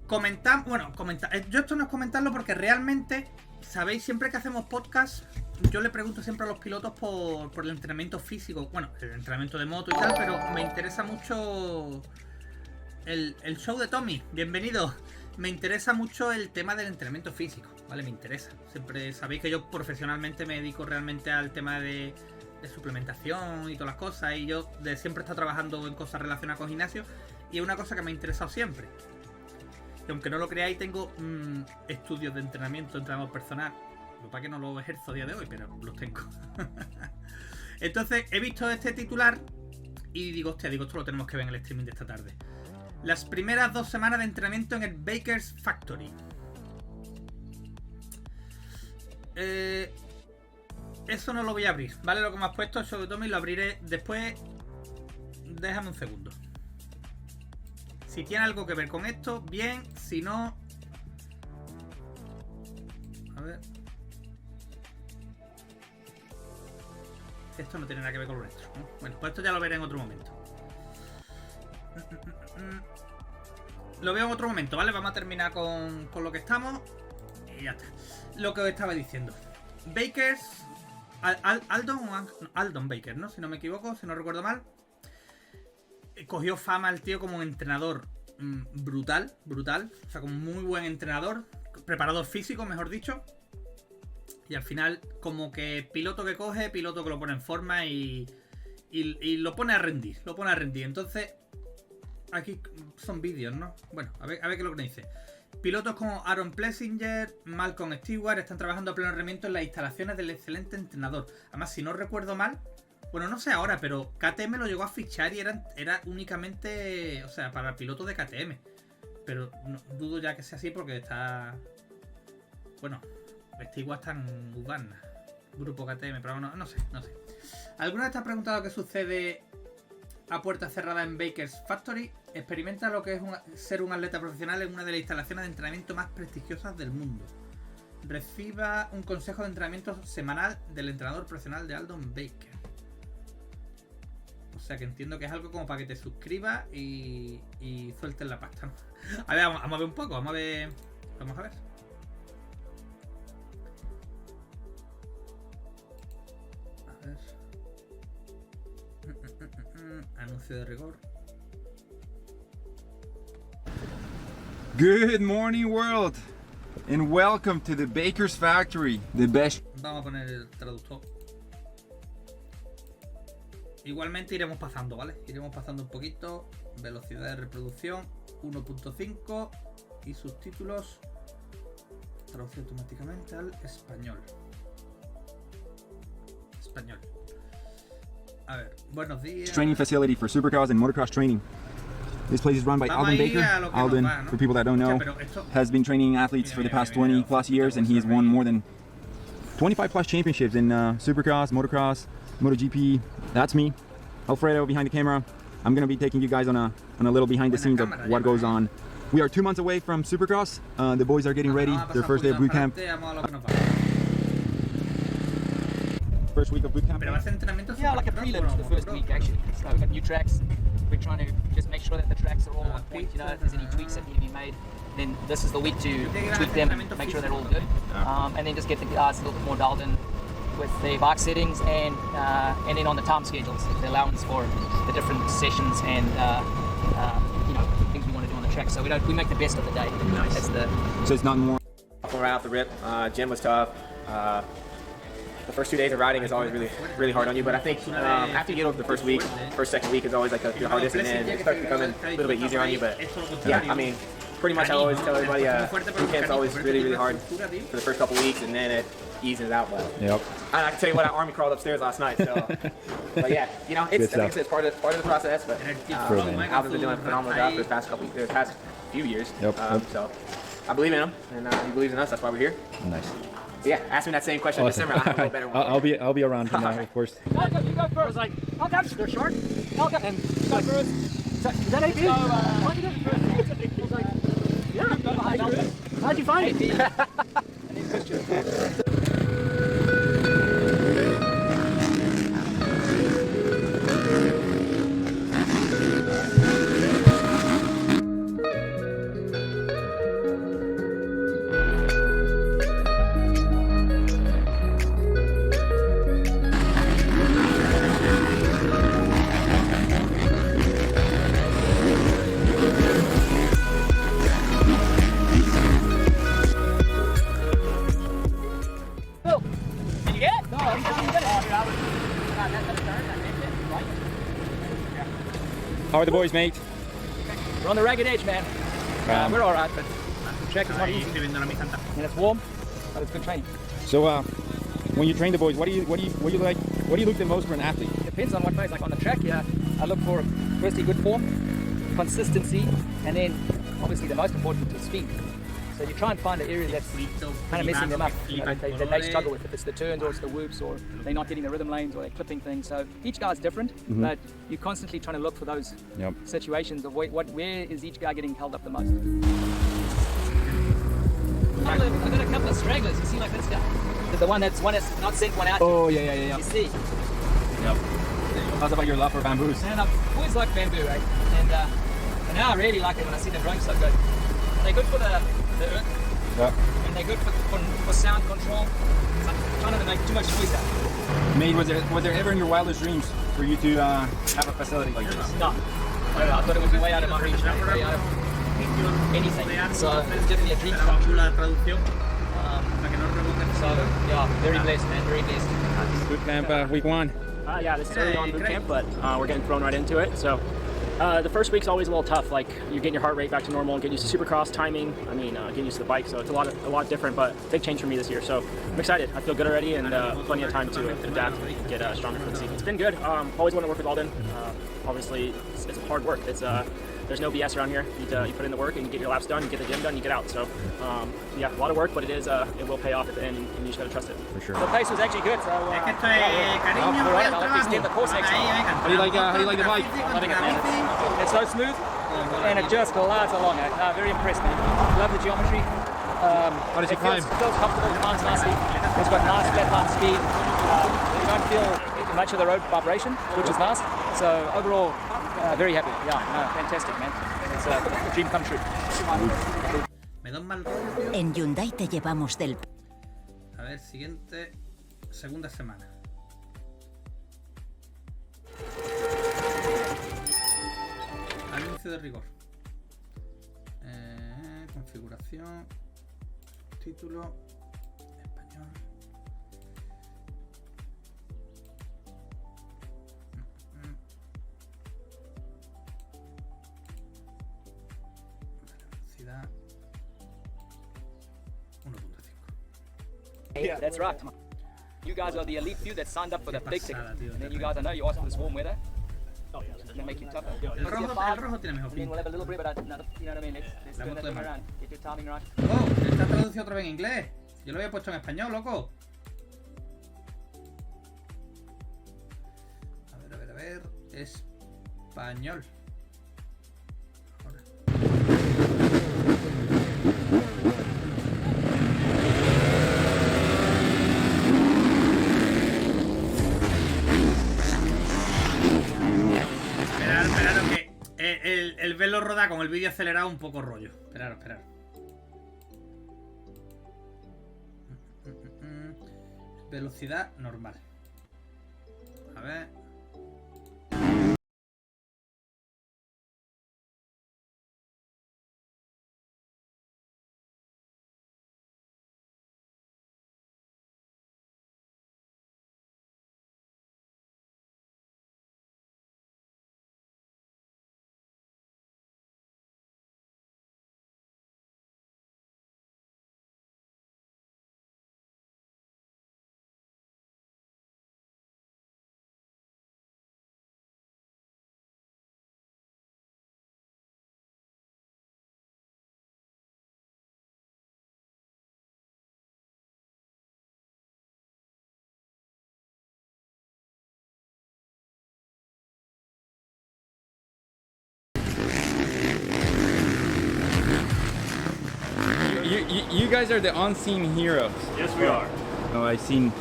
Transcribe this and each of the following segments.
yo esto no es comentarlo porque realmente, sabéis, siempre que hacemos podcast, yo le pregunto siempre a los pilotos por el entrenamiento físico, bueno, el entrenamiento de moto y tal, pero me interesa mucho el show de Tommy, bienvenido. Me interesa mucho el tema del entrenamiento físico, ¿vale? Me interesa. Siempre sabéis que yo profesionalmente me dedico realmente al tema de suplementación y todas las cosas, y yo siempre he estado trabajando en cosas relacionadas con gimnasio, y es una cosa que me ha interesado siempre. Y aunque no lo creáis, tengo estudios de entrenador personal. Lo para que no lo ejerzo a día de hoy, pero los tengo. Entonces, he visto este titular y digo, hostia, esto lo tenemos que ver en el streaming de esta tarde. Las primeras 2 semanas de entrenamiento en el Bakers Factory. Eso no lo voy a abrir, ¿vale? Lo que me has puesto, el show de Tommy, lo abriré después. Déjame un segundo. Si tiene algo que ver con esto, bien. Si no... A ver... Esto no tiene nada que ver con lo nuestro, ¿no? Bueno, pues esto ya lo veré en otro momento. Lo veo en otro momento, ¿vale? Vamos a terminar con lo que estamos. Y ya está. Lo que os estaba diciendo. Bakers... Aldon Baker, ¿no? Si no me equivoco, si no recuerdo mal. Cogió fama el tío como un entrenador brutal. O sea, como muy buen entrenador. Preparador físico, mejor dicho. Y al final, como que piloto que coge, piloto que lo pone en forma y lo pone a rendir. Entonces, aquí son vídeos, ¿no? Bueno, a ver qué es lo que me dice. Pilotos como Aaron Plessinger, Malcolm Stewart están trabajando a pleno rendimiento en las instalaciones del excelente entrenador. Además, si no recuerdo mal, bueno, no sé ahora, pero KTM lo llegó a fichar y era únicamente, o sea, para pilotos de KTM. Pero no, dudo ya que sea así porque está... Bueno, Stewart está en Uganda, grupo KTM, pero no sé. ¿Alguna vez te has preguntado qué sucede a puerta cerrada en Bakers Factory? Experimenta lo que es ser un atleta profesional en una de las instalaciones de entrenamiento más prestigiosas del mundo. Reciba un consejo de entrenamiento semanal del entrenador profesional de Aldon Baker. O sea que entiendo que es algo como para que te suscribas y sueltes la pasta, ¿no? A ver, vamos a ver un poco, vamos a ver. Anuncio de rigor. Good morning, world, and welcome to the Bakers Factory, the best. Vamos a poner el traductor. Igualmente iremos pasando, ¿vale? Iremos pasando un poquito. Velocidad de reproducción 1.5 y subtítulos traduce automáticamente al español. A ver, buenos días. Training facility for supercross and motocross training. This place is run by Aldon Baker. Aldon, for people that don't know, has been training athletes for the past 20 plus years, and he has won more than 25 plus championships in supercross, motocross, MotoGP. That's me, Alfredo, behind the camera. I'm going to be taking you guys on a little behind the scenes of what goes on. We are 2 months away from supercross. The boys are getting ready, their first day of boot camp. First week of boot camp. Yeah, like a prelim to the first week actually. So we've got new tracks. We're trying to just make sure that the tracks are all on point. You know, if there's any tweaks that need to be made, then this is the week to tweak them and make sure they're all good. And then just get the guys a little bit more dialed in with the bike settings and then on the time schedules, the allowance for the different sessions and you know, things we want to do on the track. So we make the best of the day. Nice. That's So it's not more. Right off the rip, gym was tough. The first 2 days of riding is always really hard on you, but I think after you get over the first week, second week is always like the hardest, and then it starts becoming a little bit easier on you. But yeah, I mean, pretty much I always tell everybody boot camp's always really hard for the first couple weeks, and then it eases out. But Yep. I can tell you what, Army crawled upstairs last night. So, but yeah, you know, I think it's part of the process. But Alpha's been doing a phenomenal job for the past few years. Yep. So I believe in him, and he believes in us. That's why we're here. Nice. Yeah, ask me that same question in December. I have a better one. I'll be around for now, of course. You go first. I was like, okay, they're short. Okay, and you go first. Is that AP? Why'd you go first? I was like, yeah, go behind you. How'd you find it? How are the boys, mate? We're on the ragged edge, man. We're all right, but the track is not easy. And it's warm, but it's good training. So, when you train the boys, what do you look the most for an athlete? Depends on what phase. Like on the track, yeah, I look for firstly good form, consistency, and then obviously the most important is speed. So you try and find the area that's kind of messing them up, you know, that they struggle with. If it's the turns or it's the whoops or they're not getting the rhythm lanes or they're clipping things. So each guy's different, but you're constantly trying to look for those situations of where is each guy getting held up the most. I've got a couple of stragglers. You see, like this guy, the one that's not sent one out. Oh yeah. You see. Yep. How's about your love for bamboos? And I've always liked bamboo, right? And now I really like it when I see the drone so good. They're good for the earth, and they're good for sound control. So I'm trying not to make too much noise out. Mate, was there ever in your wildest dreams for you to have a facility like this? No. I thought it would be way out of my reach, way out of anything. So it's definitely a dream come true. So yeah, very blessed, man, very blessed. Boot camp week 1. Yeah, this is early on boot camp, but we're getting thrown right into it. So the first week's always a little tough. Like you're getting your heart rate back to normal and getting used to supercross timing. I mean, getting used to the bike. So it's a lot different, but big change for me this year. So I'm excited. I feel good already, and plenty of time to adapt and get stronger for the season. It's been good. Always want to work with Alden. Obviously, it's hard work. There's no BS around here. You put in the work and you get your laps done, you get the gym done, you get out. So yeah, a lot of work, but it will pay off at the end, and you just gotta trust it. For sure. The pace was actually good. So I'll extend the course next time. How do you like the bike? Loving it, man. It's so smooth, and it just glides along. Very impressed, man. Love the geometry. How does it climb? It feels comfortable, it climbs nicely. It's got nice flat line speed. You don't feel much of the road vibration, which is nice. So overall, very happy. Yeah, fantastic, man. It's a dream come true. En Hyundai te llevamos del... A ver, siguiente, segunda semana. Anuncio de rigor. Configuración. Título. Español. Velocidad. 1.5. Yeah, that's right. You guys are the elite few that signed up for the big ticket. And then you guys, I know you asked for this warm weather. It's gonna make you tougher. El rojo tiene mejor And then we'll pinta. have a little bit, but you know what I mean? Let's turn that thing around. Get your timing right. Oh, está traducido otra vez en inglés. Yo lo había puesto en español, loco. A ver. Español. Ahora. Esperad, que el verlo rodar con el vídeo acelerado un poco rollo. Esperad. Velocidad normal. A ver. You guys are the unseen heroes. Yes, we are. Oh, I've seen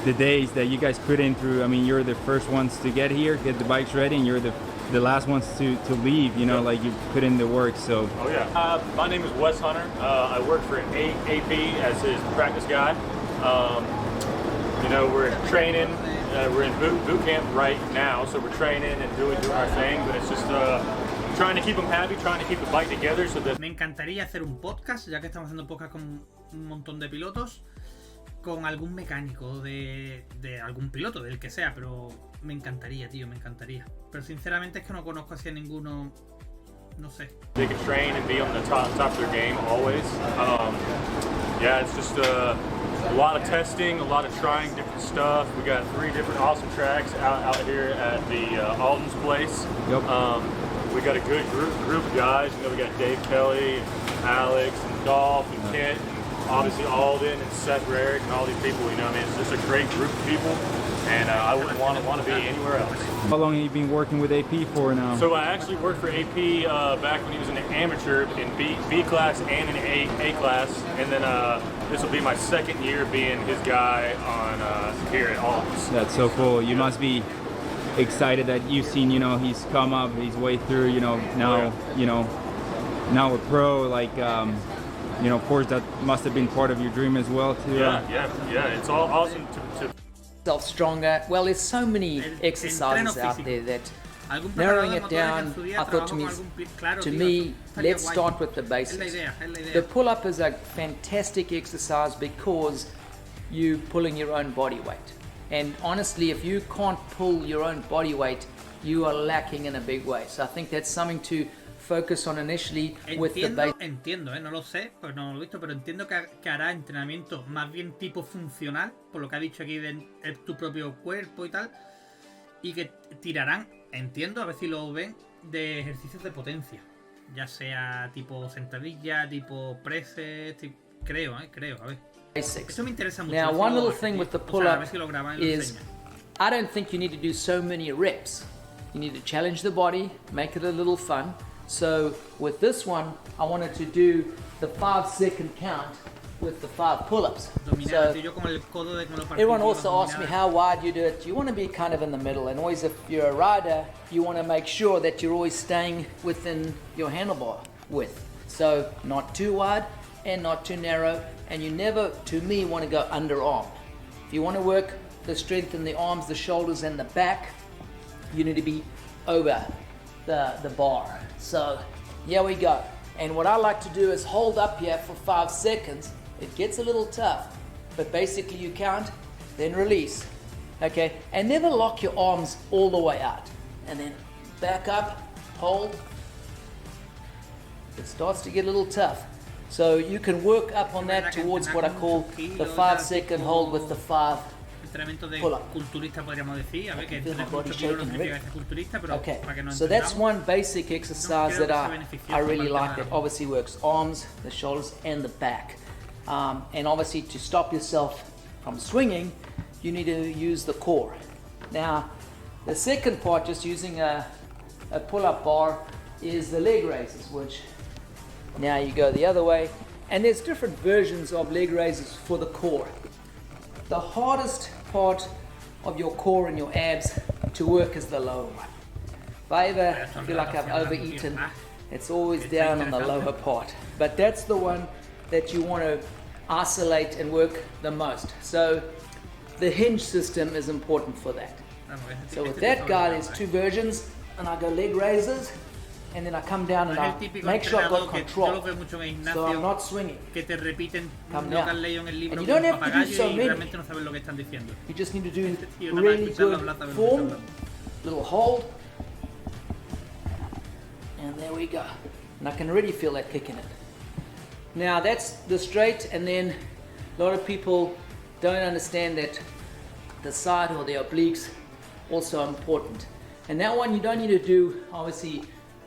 the days that you guys put in through. I mean, you're the first ones to get here, get the bikes ready, and you're the last ones to leave. You know, like you put in the work. So. Oh yeah. My name is Wes Hunter. I work for AP as his practice guy. You know, we're training. We're in boot camp right now, so we're training and doing our thing. But it's just trying to keep them happy, trying to keep the bike together so that. Me encantaría hacer un podcast, ya que estamos haciendo podcast con un montón de pilotos. con algún mecánico de algún piloto, del que sea, pero me encantaría, tío, me encantaría. Pero sinceramente es que no conozco así a ninguno, no sé. They can train and be on the top of their game always. Yeah, it's just a lot of testing, a lot of trying different stuff. We got 3 different awesome tracks out here at the Alden's place. Yep. We got a good group of guys. You know, we got Dave Kelly, and Alex, and Dolph, and Kent, and obviously Alden and Seth Rarick, and all these people. You know, I mean, it's just a great group of people, and I wouldn't want to be anywhere else. How long have you been working with AP for now? So I actually worked for AP back when he was an amateur in B class and in A class, and then this will be my 2nd year being his guy on here at Alden's. That's so cool. You must be excited that you've seen, you know, he's come up his way through, you know, now, you know, now a pro, like, you know, of course that must have been part of your dream as well too. Yeah, it's all awesome to Self stronger. Well, there's so many exercises out there that narrowing it down, I thought to me, let's start with the basics. The pull-up is a fantastic exercise because you're pulling your own body weight. And honestly, if you can't pull your own body weight, you are lacking in a big way. So I think that's something to focus on initially with the basics. Entiendo, no lo sé, pues no lo he visto, pero entiendo que hará entrenamiento más bien tipo funcional, por lo que ha dicho aquí de tu propio cuerpo y tal, y que tirarán, entiendo, a ver si lo ven, de ejercicios de potencia, ya sea tipo sentadilla, tipo presses, creo, a ver. Eso me interesa mucho. Now, one little thing with the pull-up is, I don't think you need to do so many reps. You need to challenge the body, make it a little fun. So with this one, I wanted to do the 5-second count with the 5 pull-ups. So everyone also asks me how wide you do it. You want to be kind of in the middle, and always if you're a rider, you want to make sure that you're always staying within your handlebar width. So not too wide and not too narrow, and you never, to me, want to go underarm. If you want to work the strength in the arms, the shoulders, and the back, you need to be over the bar. So here we go. And what I like to do is hold up here for 5 seconds. It gets a little tough, but basically you count, then release. Okay, and never lock your arms all the way out. And then back up, hold. It starts to get a little tough. So you can work up on that towards what I call the 5-second hold with the 5 pull-up. Okay, so that's one basic exercise that I really like, that obviously works arms, the shoulders, and the back. And obviously to stop yourself from swinging, you need to use the core. Now, the second part, just using a pull-up bar, is the leg raises, which now you go the other way, and there's different versions of leg raises for the core. The hardest part of your core and your abs to work is the lower one. If I ever feel like I've overeaten, it's always down on the lower part. But that's the one that you want to isolate and work the most. So the hinge system is important for that. So with that guy, there's 2 versions, and I go leg raises, and then I come down and I make sure I've got control, so I'm not swinging. Come down. And you don't have to do so many. You just need to do really good form, little hold, and there we go. And I can already feel that kick in it. Now that's the straight, and then a lot of people don't understand that the side or the obliques also important. And that one you don't need to do, obviously,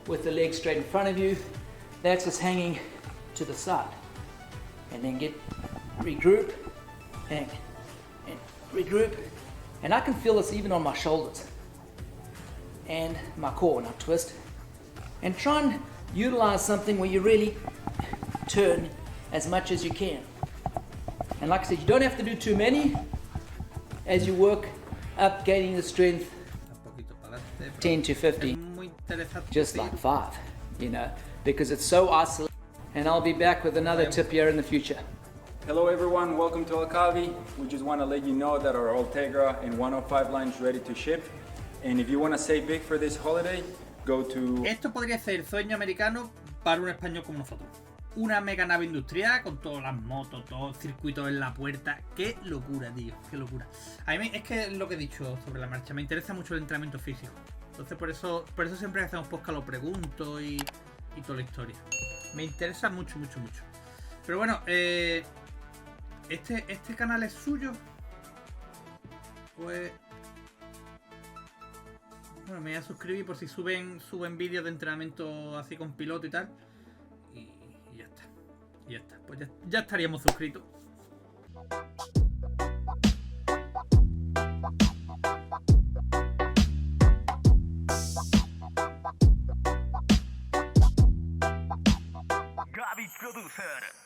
with the leg straight in front of you. That's just hanging to the side. And then regroup, hang, and regroup. And I can feel this even on my shoulders and my core when I twist. And try and utilize something where you really turn as much as you can. And like I said, you don't have to do too many as you work up, gaining the strength. 10 to 15, just like 5, you know, because it's so isolated. And I'll be back with another tip here in the future. Hello everyone, welcome to Alcavi. We just want to let you know that our Ultegra and 105 line is ready to ship. And if you want to save big for this holiday, go to... Esto podría ser el sueño americano para un español como nosotros. una mega nave industrial con todas las motos, todos circuitos en la puerta. Qué locura, tío, qué locura. A mí es que lo que he dicho sobre la marcha, me interesa mucho el entrenamiento físico. Entonces por eso siempre que hacemos podcast lo pregunto y toda la historia. Me interesa mucho, mucho, mucho. Pero bueno, este canal es suyo. Pues bueno, me voy a suscribir por si suben vídeos de entrenamiento así con piloto y tal. Y ya está. Y ya está. Pues ya estaríamos suscritos. Gaby Producer.